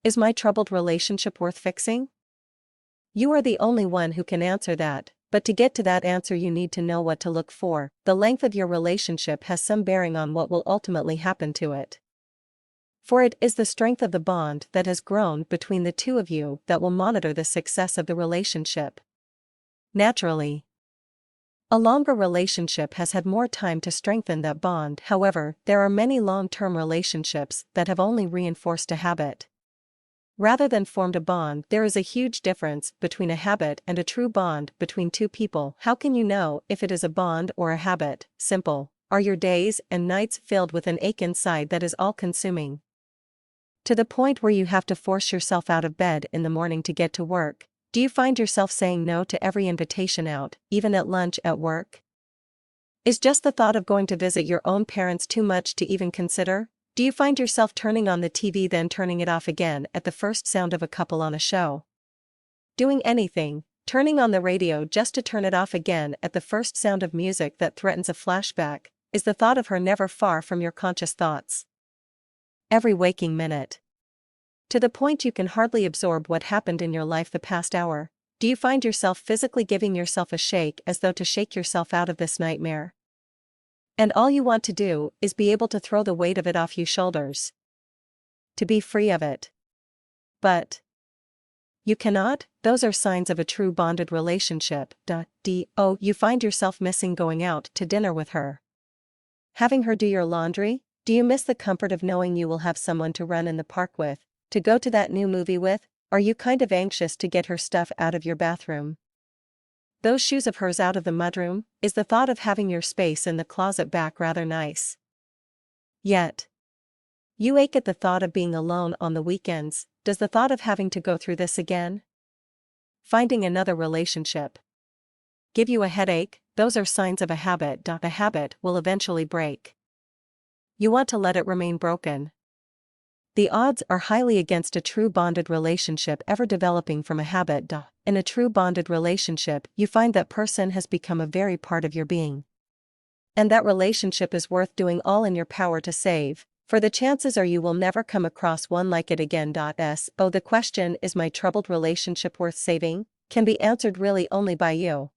Is my troubled relationship worth fixing? You are the only one who can answer that, but to get to that answer you need to know what to look for. The length of your relationship has some bearing on what will ultimately happen to it. For it is the strength of the bond that has grown between the two of you that will monitor the success of the relationship. Naturally, a longer relationship has had more time to strengthen that bond. However, there are many long-term relationships that have only reinforced a habit rather than formed a bond. There is a huge difference between a habit and a true bond between two people. How can you know if it is a bond or a habit? Simple. Are your days and nights filled with an ache inside that is all-consuming, to the point where you have to force yourself out of bed in the morning to get to work? Do you find yourself saying no to every invitation out, even at lunch at work? Is just the thought of going to visit your own parents too much to even consider? Do you find yourself turning on the TV then turning it off again at the first sound of a couple on a show? Doing anything, turning on the radio just to turn it off again at the first sound of music that threatens a flashback? Is the thought of her never far from your conscious thoughts? Every waking minute, to the point you can hardly absorb what happened in your life the past hour? Do you find yourself physically giving yourself a shake as though to shake yourself out of this nightmare? And all you want to do is be able to throw the weight of it off your shoulders, to be free of it. But you cannot. Those are signs of a true bonded relationship. You find yourself missing going out to dinner with her, having her do your laundry? Do you miss the comfort of knowing you will have someone to run in the park with, to go to that new movie with? Are you kind of anxious to get her stuff out of your bathroom, those shoes of hers out of the mudroom? Is the thought of having your space in the closet back rather nice? Yet you ache at the thought of being alone on the weekends. Does the thought of having to go through this again, finding another relationship, give you a headache? Those are signs of a habit. A habit will eventually break. You want to let it remain broken. The odds are highly against a true bonded relationship ever developing from a habit. In a true bonded relationship, you find that person has become a very part of your being. And that relationship is worth doing all in your power to save, for the chances are you will never come across one like it again. The question, is my troubled relationship worth saving, can be answered really only by you.